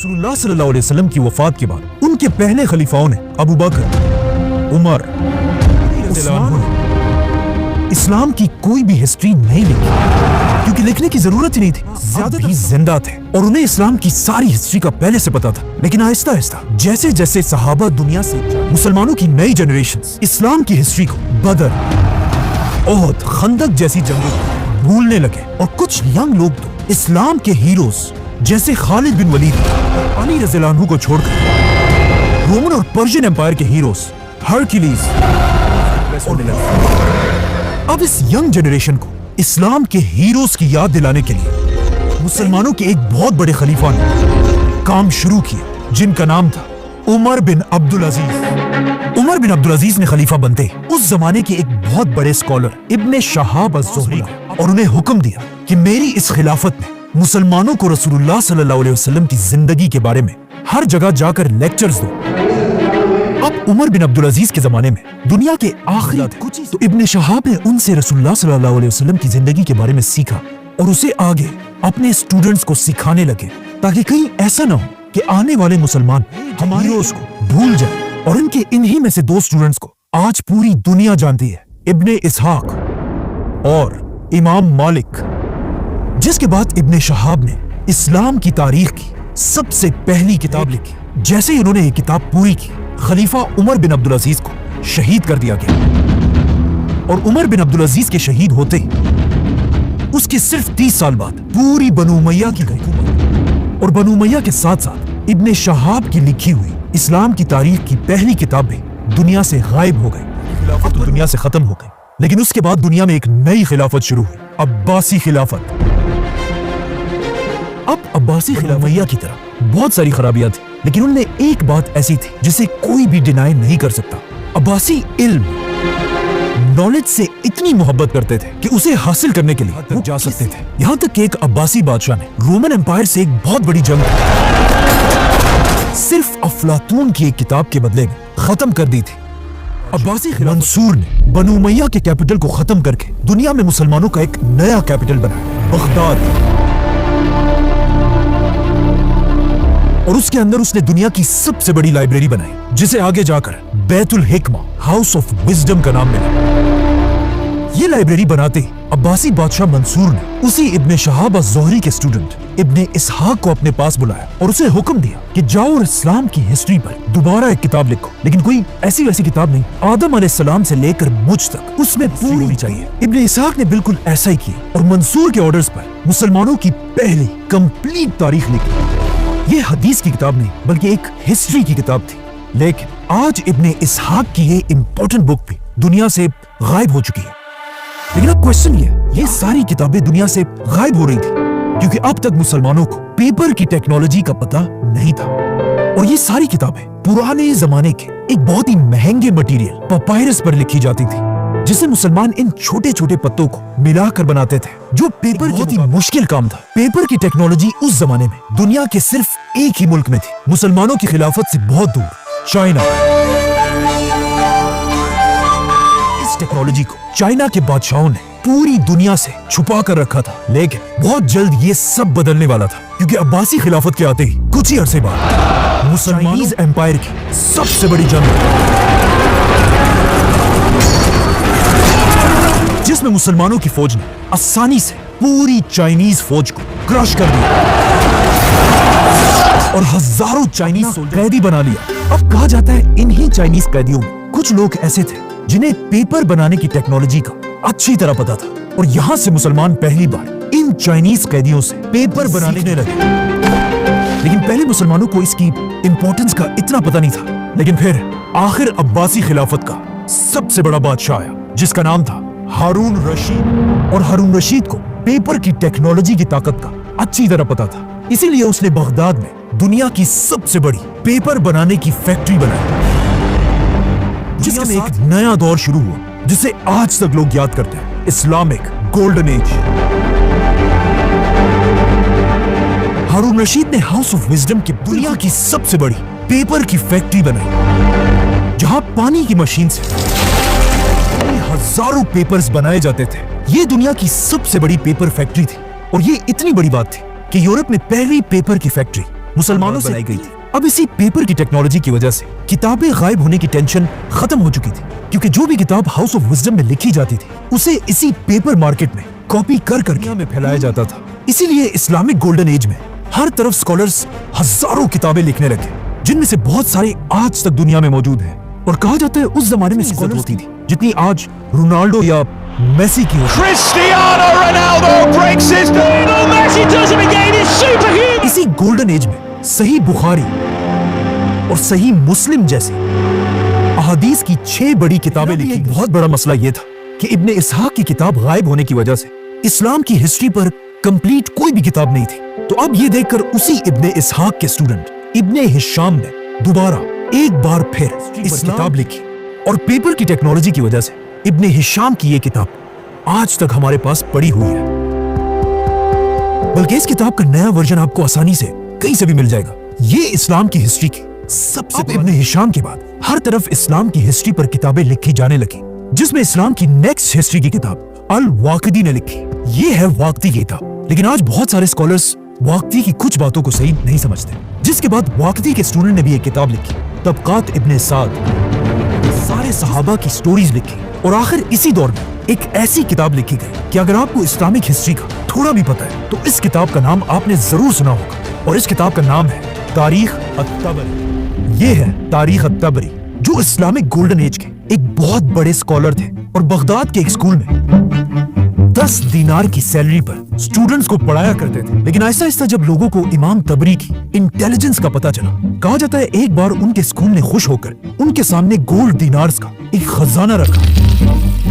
रसूलुल्लाह सल्लल्लाहु अलैहि वसल्लम की वफात के बाद उनके पहले खलीफाओं ने अबू बकर, उमर, इस्लाम की कोई भी हिस्ट्री नहीं लिखी क्योंकि लिखने की जरूरत ही नहीं थी। ज्यादातर भी जिंदा थे और उन्हें इस्लाम की सारी हिस्ट्री का पहले से पता था। लेकिन आहिस्ता आहिस्ता जैसे जैसे सहाबा दुनिया से मुसलमानों की नई जनरेशंस इस्लाम की हिस्ट्री को बदर, ओहद, खंदक जैसी जंगों भूलने लगे और कुछ यंग लोग तो इस्लाम के हीरोज जैसे खालिद बिन वलीद और अली रज़ियल्लाहु अन्हु को छोड़कर रोमन और पर्शियन एम्पायर के हीरोज हरक्यूलिस होने लगे। अब इस यंग जनरेशन को इस्लाम के हीरोज की याद दिलाने के लिए मुसलमानों के एक बहुत बड़े खलीफा ने काम शुरू किया जिनका नाम था उमर बिन अब्दुल अजीज। उमर बिन अब्दुल अजीज ने खलीफा बनते उस जमाने के एक बहुत बड़े स्कॉलर इब्ने शहाब अज़-ज़ुहरी और उन्हें हुक्म दिया कि मेरी इस खिलाफत में मुसलमानों को रसूलुल्लाह सल्लल्लाहु अलैहि वसल्लम की जिंदगी के बारे में हर जगह जाकर लेक्चर्स दो। अब उमर बिन अब्दुल अजीज के जमाने में दुनिया के आखिरी थे तो इब्ने शहाब ने उनसे रसूलुल्लाह सल्लल्लाहु अलैहि वसल्लम की जिंदगी के बारे में सीखा और उसे आगे अपने स्टूडेंट्स को सिखाने लगे ताकि कहीं ऐसा ना हो कि आने वाले मुसलमान हमारे हीरोज को भूल जाए। और इनके इन्हीं में से दो स्टूडेंट्स को आज पूरी दुनिया जानती है, इब्ने इसहाक और इमाम मालिक। जिसके बाद इब्ने शहाब ने इस्लाम की तारीख की सबसे पहली किताब लिखी। जैसे ही उन्होंने ये किताब पूरी की, खलीफा उमर बिन अब्दुल अजीज को शहीद कर दिया गया और उमर बिन अब्दुल अजीज के शहीद होते उसके सिर्फ 30 साल बाद पूरी बनु उमय्या की हुकूमत और बनु उमय्या के साथ साथ इब्ने शहाब की लिखी हुई इस्लाम की तारीख की पहली किताब भी दुनिया से गायब हो गई। खिलाफत तो दुनिया से खत्म हो गई, लेकिन उसके बाद दुनिया में एक नई खिलाफत शुरू हुई, अब्बासी खिलाफत। अब अब्बासी खिलाफत की तरह बहुत सारी खराबियां थी, लेकिन उनमें एक बात ऐसी थी जिसे कोई भी डिनाई नहीं कर सकता। अब्बासी इल्म, नॉलेज से इतनी मोहब्बत करते थे कि उसे हासिल करने के लिए वो जा सकते थे। यहाँ तक कि एक अब्बासी बादशाह ने रोमन एम्पायर से एक बहुत बड़ी जंग सिर्फ अफलातून की एक किताब के बदले में खत्म कर दी थी। अब्बासी मंसूर ने बनु उमय्या के कैपिटल को खत्म करके दुनिया में मुसलमानों का एक नया कैपिटल बनाया, बगदाद। और उसके अंदर उसने दुनिया की सबसे बड़ी लाइब्रेरी बनाई जिसे आगे जाकर बैतुल हिकमा, हाउस ऑफ विजडम का नाम मिला। ये लाइब्रेरी बनाते अब्बासी बादशाह मंसूर ने उसी इब्ने शहाब अज़-ज़ुहरी के स्टूडेंट इब्ने इसहाक को अपने पास बुलाया और उसे हुक्म दिया कि जाओ और इस्लाम की हिस्ट्री पर दोबारा एक किताब लिखो, लेकिन कोई ऐसी वैसी किताब नहीं, आदम अलैहिस्सलाम से लेकर मुझ तक उसमें पूरी होनी चाहिए। इब्ने इसहाक ने बिल्कुल ऐसा ही किया और मंसूर के ऑर्डर्स पर मुसलमानों की पहली कंप्लीट तारीख लिखी। ये हदीस की किताब नहीं बल्कि एक हिस्ट्री की किताब थी, लेकिन आज इब्ने इसहाक की ये इंपॉर्टेंट बुक भी दुनिया से गायब हो चुकी है। लेकिन अब क्वेश्चन ये सारी किताबें दुनिया से गायब हो रही थी क्योंकि अब तक मुसलमानों को पेपर की टेक्नोलॉजी का पता नहीं था। और ये सारी किताबें पुराने जमाने के एक बहुत ही महंगे मटेरियल पपायरस पर लिखी जाती थी, जिसे मुसलमान इन छोटे छोटे पत्तों को मिलाकर बनाते थे, जो पेपर बहुत ही मुश्किल काम था। पेपर की टेक्नोलॉजी उस जमाने में दुनिया के सिर्फ एक ही मुल्क में थी, मुसलमानों की खिलाफत से बहुत दूर, चाइना। इस टेक्नोलॉजी को चाइना के बादशाहों ने पूरी दुनिया से छुपा कर रखा था, लेकिन बहुत जल्द ये सब बदलने वाला था क्योंकि अब्बासी खिलाफत के आते ही कुछ ही अरसे बाद मुसलमानीज एम्पायर की सबसे बड़ी जंग, जिसमें मुसलमानों की फौज ने आसानी से पूरी चाइनीज फौज को क्रश कर दिया और हजारों चाइनीज कैदी बना लिया। अब कहा जाता है इन्हीं चाइनीज कैदियों में कुछ लोग ऐसे थे जिन्हें पेपर बनाने की टेक्नोलॉजी का अच्छी तरह पता था, और यहाँ से मुसलमान पहली बार इन चाइनीज कैदियों से पेपर बनाने लगे। लेकिन पहले मुसलमानों को इसकी इंपॉर्टेंस का इतना पता नहीं था, लेकिन फिर आखिर अब्बासी खिलाफत का सबसे बड़ा बादशाह आया जिसका नाम था हारून रशीद। और हारून रशीद को पेपर की टेक्नोलॉजी की ताकत का अच्छी तरह पता था, इसीलिए उसने बगदाद में दुनिया की सबसे बड़ी पेपर बनाने की फैक्ट्री बनाई, जिसमें एक नया दौर शुरू हुआ जिसे आज तक लोग याद करते हैं, इस्लामिक गोल्डन एज। हारून रशीद ने हाउस ऑफ विजडम की दुनिया की सबसे बड़ी पेपर की फैक्ट्री बनाई, जहां पानी की मशीन से हजारों पेपर्स बनाए जाते थे। ये दुनिया की सबसे बड़ी पेपर फैक्ट्री थी, और ये इतनी बड़ी बात थी कि यूरोप में पहली पेपर की फैक्ट्री मुसलमानों से बनाई गई थी। अब इसी पेपर की टेक्नोलॉजी की वजह से किताबें गायब होने की टेंशन खत्म हो चुकी थी, क्योंकि जो भी किताब हाउस ऑफ विजडम में लिखी जाती थी उसे इसी पेपर मार्केट में कॉपी कर दुनिया में फैलाया जाता था। इसीलिए इस्लामिक गोल्डन एज में हर तरफ स्कॉलर्स हजारों किताबें लिखने लगे, जिनमें से बहुत सारे आज तक दुनिया में मौजूद हैं। और कहा जाता है उस जमाने में स्कॉलर होती थी जितनी आज रोनाल्डो या मेसी की होती। Cristiano Ronaldo breaks his Lionel Messi does it again. He's superhuman. इसी गोल्डन एज में सही बुखारी और सही मुस्लिम जैसी अहादीस की 6 बड़ी किताबें लिखी। एक बहुत बड़ा मसला यह था कि इब्ने इसहाक की किताब गायब होने की वजह से इस्लाम की हिस्ट्री पर कंप्लीट कोई भी किताब नहीं थी। तो अब ये देखकर उसी इब्ने इसहाक के स्टूडेंट इब्ने हिशाम ने दोबारा एक बार फिर किताब लिखी, और पेपर की टेक्नोलॉजी की वजह से इब्ने हिशाम की ये किताब आज तक हमारे पास पड़ी हुई है। बल्कि इस किताब का नया वर्जन आपको आसानी से कहीं से भी मिल जाएगा। ये इस्लाम की हिस्ट्री की सबसे इब्ने हिशाम के बाद हर तरफ इस्लाम की हिस्ट्री पर किताबें लिखी जाने लगी, जिसमें इस्लाम की नेक्स्ट हिस्ट्री की किताब अल वाक़िदी ने लिखी। ये है वाक़िदी की किताब। लेकिन आज बहुत सारे स्कॉलर्स वाक़िदी की कुछ बातों को सही नहीं समझते, जिसके बाद वाक़िदी के स्टूडेंट ने भी एक किताब लिखी, तबक़ात इब्ने साद, सारे सहाबा की स्टोरीज लिखी। और आखिर इसी दौर में एक ऐसी किताब लिखी गई कि अगर आपको इस्लामिक हिस्ट्री का थोड़ा भी पता है तो इस किताब का नाम आपने जरूर सुना होगा। और इस किताब का नाम है तारीख अत-तबरी। ये है तारीख अत-तबरी, जो इस्लामिक गोल्डन एज के एक बहुत बड़े स्कॉलर थे और बगदाद के एक स्कूल में 10 दीनार की सैलरी पर स्टूडेंट्स को पढ़ाया करते थे। लेकिन आहिस्ता आहिस्ता जब लोगों को इमाम तबरी की इंटेलिजेंस का पता चला, कहा जाता है एक बार उनके स्कूल ने खुश होकर उनके सामने गोल्ड दीनार्स का एक खजाना रखा।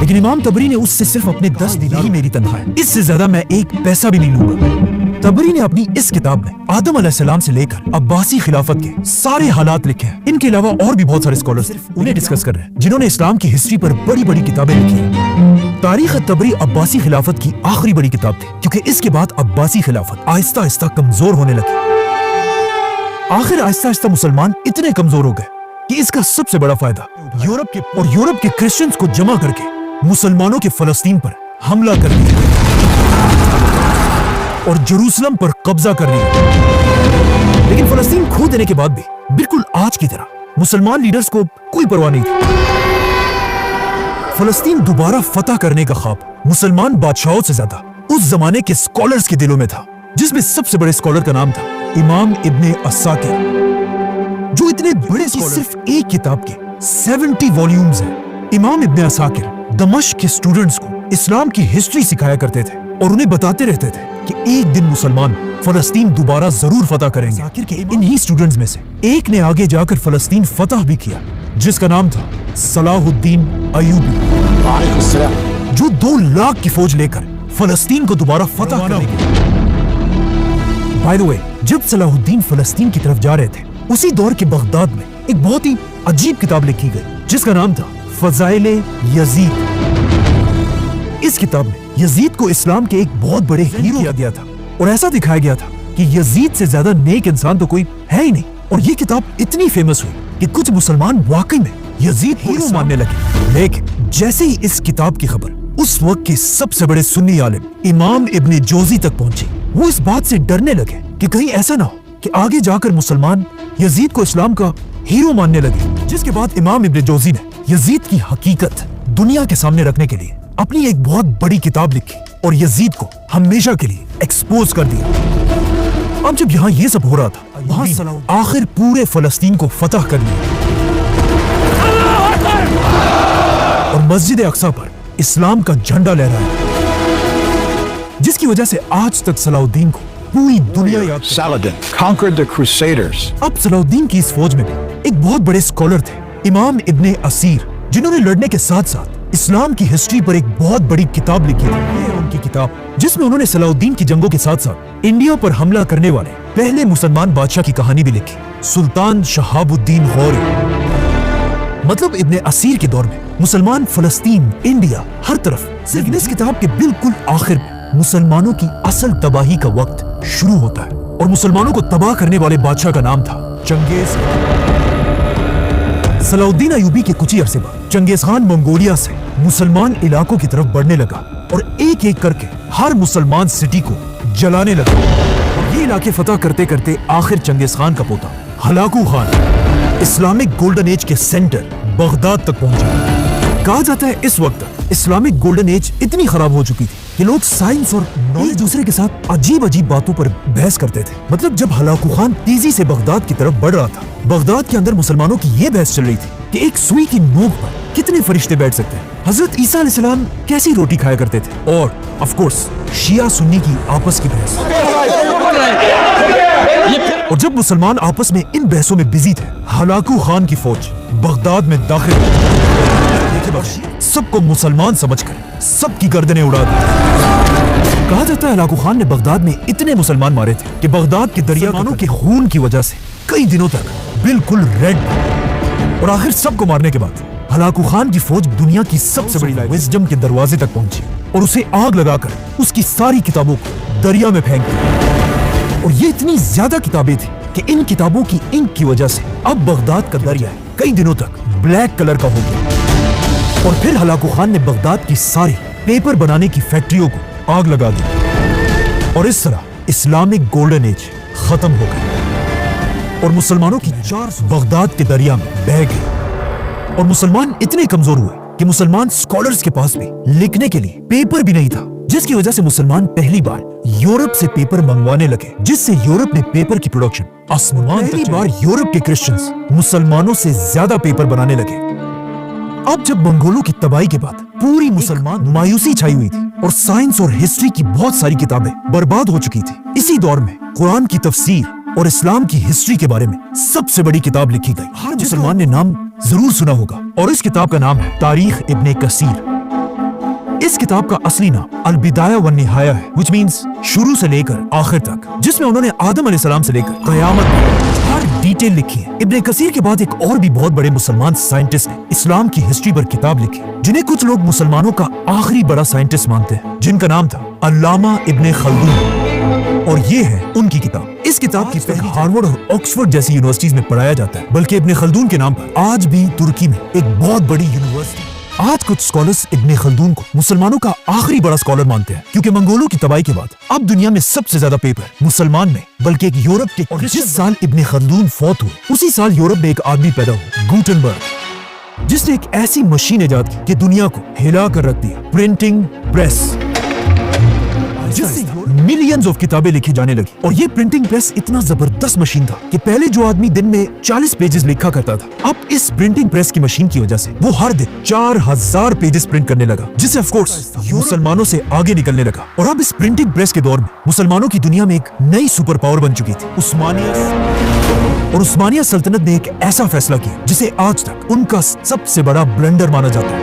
लेकिन इमाम तबरी ने उससे सिर्फ अपने 10 दीनार ही मेरी तनख्वाह है, इससे ज्यादा मैं एक पैसा भी नहीं लूंगा। तबरी ने अपनी इस किताब में आदम अलैहिस्सलाम से लेकर अब्बासी खिलाफत के सारे हालात लिखे हैं। इनके अलावा और भी बहुत सारे स्कॉलर्स उन्हें डिस्कस कर रहे हैं, जिन्होंने इस्लाम की हिस्ट्री पर बड़ी बड़ी किताबें लिखी हैं। तारीख तबरी अब्बासी खिलाफत की आखिरी बड़ी किताब थी, क्योंकि इसके बाद अब्बासी खिलाफत आहिस्ता आहिस्ता कमजोर होने लगी। आखिर आहिस्ता आहिस्ता मुसलमान इतने कमजोर हो गए कि इसका सबसे बड़ा फायदा यूरोप के क्रिश्चियंस को जमा करके मुसलमानों के फलस्तीन पर हमला कर दिया और जेरूसलम पर कब्जा कर लिया। लेकिन फलस्तीन खो देने के बाद भी बिल्कुल आज की तरह मुसलमान लीडर्स को कोई परवाह नहीं थी। फलस्तीन दोबारा फतह करने का ख्वाब मुसलमान बादशाहों से ज्यादा उस जमाने के स्कॉलर्स के दिलों में था, जिसमें सबसे बड़े स्कॉलर का नाम था इमाम इब्ने अस्साकिर, जो इतने बड़े सिर्फ एक किताब के 70 वॉल्यूम्स हैं। इमाम इब्ने अस्साकिर दमिश्क के स्टूडेंट्स को इस्लाम की हिस्ट्री सिखाया करते थे और उन्हें बताते रहते थे कि एक दिन मुसलमान फलस्तीन दोबारा जरूर फतह करेंगे। आखिर के इन्हीं स्टूडेंट्स में से एक ने आगे जाकर फलस्तीन फतह भी किया, जिसका नाम था सलाहुद्दीन अय्यूबी, जो 2 लाख की फौज लेकर फलस्तीन को दोबारा फतह करेंगे। बाय द वे, जब सलाहुद्दीन फलस्तीन की तरफ जा रहे थे, उसी दौर के बगदाद में एक बहुत ही अजीब किताब लिखी गई, जिसका नाम था फज़ाइले यजीद। इस किताब में यजीद को इस्लाम के एक बहुत बड़े हीरो किया गया था और ऐसा दिखाया गया था कि यजीद से ज्यादा नेक इंसान तो कोई है ही नहीं। और ये किताब इतनी फेमस हुई कि कुछ मुसलमान वाकई में यजीद हीरो मानने लगे। लेकिन जैसे ही इस किताब की खबर उस वक्त के सबसे बड़े सुन्नी आलिम इमाम इब्ने जोजी तक पहुंची, वो इस बात से डरने लगे कि कहीं ऐसा ना हो कि आगे जाकर मुसलमान यजीद को इस्लाम का हीरो मानने लगे। जिसके बाद इमाम इब्ने जोजी ने यजीद की हकीकत दुनिया के सामने रखने के लिए अपनी एक बहुत बड़ी किताब लिखी और यजीद को हमेशा के लिए एक्सपोज कर दिया। अब जब यहाँ ये सब हो रहा था, वहाँ आखिर पूरे फलस्तीन को फतह कर लिया और मस्जिद अक्सा पर इस्लाम का झंडा लहराया, जिसकी वजह से आज तक सलाहुद्दीन को पूरी दुनिया याद करती है। Saladin conquered the Crusaders. अब सलाहुद्दीन की इस फौज में भी एक बहुत बड़े स्कॉलर थे, इमाम इब्ने असीर, जिन्होंने लड़ने के साथ साथ इस्लाम की हिस्ट्री पर एक बहुत बड़ी किताब लिखी थी। ये है उनकी किताब, जिसमें उन्होंने सलाहुद्दीन की जंगों के साथ साथ इंडिया पर हमला करने वाले पहले मुसलमान बादशाह की कहानी भी लिखी, सुल्तान शहाबुद्दीन गौरी। मतलब इब्ने असीर के दौर में मुसलमान फलस्तीन, इंडिया, हर तरफ। लेकिन इस किताब के बिल्कुल आखिर में मुसलमानों की असल तबाही का वक्त शुरू होता है और मुसलमानों को तबाह करने वाले बादशाह का नाम था चंगेज। सलाहुद्दीन अय्यूबी के कुछ ही अरसे बाद चंगेज खान मंगोलिया से मुसलमान इलाकों की तरफ बढ़ने लगा और एक एक करके हर मुसलमान सिटी को जलाने लगा। ये इलाके फतह करते करते आखिर चंगेज खान का पोता Hulagu Khan Islamic golden age के सेंटर बगदाद तक पहुंचा। कहा जाता है इस वक्त तक इस्लामिक गोल्डन एज इतनी खराब हो चुकी थी कि लोग साइंस और एक दूसरे के साथ अजीब अजीब बातों पर बहस करते थे। मतलब जब हलाकू खान तेजी से बगदाद की तरफ बढ़ रहा था, बगदाद के अंदर मुसलमानों की ये बहस चल रही थी कि एक सुई की नोक पर कितने फरिश्ते बैठ सकते हैं, हजरत ईसा अलैहिस्सलाम कैसी रोटी खाया करते थे, और ऑफ कोर्स शिया सुन्नी की आपस की बहस। और जब मुसलमान आपस में इन बहसों में बिजी थे, हलाकू खान की फौज बगदाद में दाखिल हुई। सबको मुसलमान समझकर सबकी गर्दनें उड़ा दी। कहा जाता है हलाकू खान ने बगदाद में इतने मुसलमान मारे थे कि बगदाद के दरियामानों के खून की वजह से कई दिनों तक बिल्कुल रेड। और आखिर सबको मारने के बाद हलाकू खान की फौज दुनिया की सबसे बड़ी विजडम के दरवाजे तक पहुंची और उसे आग लगाकर उसकी सारी किताबों को दरिया में फेंक दिया। और ये इतनी ज्यादा किताबें थी कि इन किताबों की इंक की वजह से अब बगदाद का दरिया कई दिनों तक ब्लैक कलर का हो गया। और फिर हलाकू खान ने बगदाद की सारी पेपर बनाने की फैक्ट्रियों को आग लगा दी और इस तरह इस्लामिक गोल्डन एज खत्म हो गई और मुसलमानों की चार बगदाद के दरिया में बह गई। और मुसलमान इतने कमजोर हुए कि मुसलमान स्कॉलर्स के पास भी लिखने के लिए पेपर भी नहीं था, जिसकी वजह से मुसलमान पहली बार यूरोप से पेपर मंगवाने लगे, जिससे यूरोप में पेपर की प्रोडक्शन आसमान पहली बार यूरोप के क्रिश्चियंस मुसलमानों से ज्यादा पेपर बनाने लगे। अब जब मंगोलों की तबाही के बाद पूरी मुसलमान मायूसी छाई हुई थी और साइंस और हिस्ट्री की बहुत सारी किताबें बर्बाद हो चुकी थी, इसी दौर में कुरान की तफसीर और इस्लाम की हिस्ट्री के बारे में सबसे बड़ी किताब लिखी गई। हर मुसलमान ने नाम जरूर सुना होगा और इस किताब का नाम है तारीख इब्ने कसीर। इस किताब का असली नाम अल बिदाया व निहाया है, which means शुरू से लेकर आखिर तक, जिसमें उन्होंने आदम अलैहिस्सलाम से लेकर कयामत तक हर डिटेल लिखी है। इब्ने कसीर के बाद एक और भी बहुत बड़े मुसलमान साइंटिस्ट ने इस्लाम की हिस्ट्री पर किताब लिखी, जिन्हें कुछ लोग मुसलमानों का आखिरी बड़ा साइंटिस्ट मानते हैं, जिनका नाम था अल्लामा इब्ने खल्दून। और ये है उनकी किताब। इस किताब की पहली हार्वर्ड और ऑक्सफोर्ड जैसी यूनिवर्सिटीज में पढ़ाया जाता है, बल्कि इब्ने खल्दून के नाम पर आज भी तुर्की में एक बहुत बड़ी यूनिवर्सिटी। आज कुछ स्कॉलर्स इब्ने खल्दून को मुसलमानों का आखिरी बड़ा स्कॉलर मानते हैं, क्योंकि मंगोलों की तबाही के बाद अब दुनिया में सबसे ज्यादा पेपर मुसलमान में बल्कि एक यूरोप के। और जिस साल इब्ने खल्दून फौत हुए उसी साल यूरोप में एक आदमी पैदा हुआ, गुटेनबर्ग, जिसने एक ऐसी मशीन इजाद की कि दुनिया को हिला कर रख दिया, प्रिंटिंग प्रेस, जिससे मिलियंस ऑफ किताबें लिखी जाने लगी। और ये प्रिंटिंग प्रेस इतना जबरदस्त मशीन था कि पहले जो आदमी दिन में 40 पेजेस लिखा करता था, अब इस प्रिंटिंग प्रेस की मशीन की वजह से वो हर दिन 4000 पेजेस प्रिंट करने लगा, जिससे ऑफ कोर्स मुसलमानों से आगे निकलने लगा। और अब इस प्रिंटिंग प्रेस के दौर में मुसलमानों की दुनिया में एक नई सुपर पावर बन चुकी थी, उस्मानिया सल्तनत ने एक ऐसा फैसला किया जिसे आज तक उनका सबसे बड़ा ब्लंडर माना जाता है।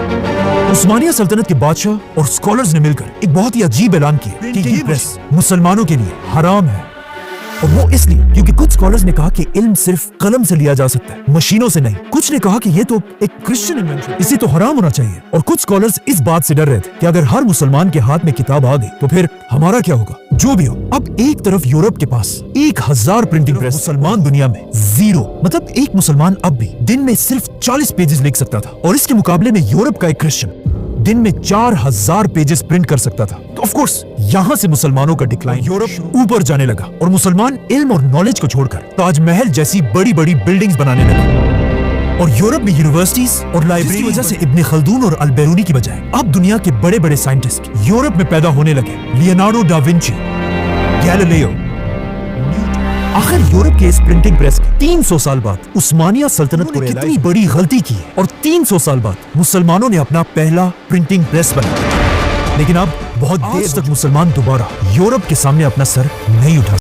उस्मानिया सल्तनत के बादशाह और स्कॉलर्स ने मिलकर एक बहुत ही अजीब ऐलान किया कि ये प्रेस मुसलमानों के लिए हराम है। और वो इसलिए क्योंकि कुछ स्कॉलर्स ने कहा कि इल्म सिर्फ कलम से लिया जा सकता है, मशीनों से नहीं। कुछ ने कहा कि ये तो एक क्रिश्चियन इन्वेंशन, इसे तो हराम होना चाहिए। और कुछ स्कॉलर्स इस बात से डर रहे थे कि अगर हर मुसलमान के हाथ में किताब आ गई तो फिर हमारा क्या होगा। जो भी हो, अब एक तरफ यूरोप के पास 1000 प्रिंटिंग प्रेस, मुसलमान दुनिया में 0। मतलब एक मुसलमान अब भी दिन में सिर्फ 40 पेजेस लिख सकता था, और इसके मुकाबले में यूरोप का एक क्रिश्चियन दिन में 4000 पेजेस प्रिंट कर सकता था। तो ऑफ कोर्स यहाँ से मुसलमानों का डिक्लाइन यूरोप ऊपर जाने लगा और मुसलमान इल्म और नॉलेज को छोड़कर ताजमहल जैसी बड़ी बड़ी बिल्डिंग्स बनाने लगे। और यूरोप में यूनिवर्सिटीज और लाइब्रेरी की वजह से इब्ने खल्दून और अल बैरूनी की बजाय अब दुनिया के बड़े बड़े साइंटिस्ट यूरोप में पैदा होने लगे। Leonardo da Vinci, Galileo. आखिर यूरोप के इस प्रिंटिंग प्रेस के 300 साल बाद उस्मानिया सल्तनत ने कितनी बड़ी गलती की और 300 साल बाद मुसलमानों ने अपना पहला प्रिंटिंग प्रेस बनाया। लेकिन अब बहुत देर तक मुसलमान दोबारा यूरोप के सामने अपना सर नहीं उठा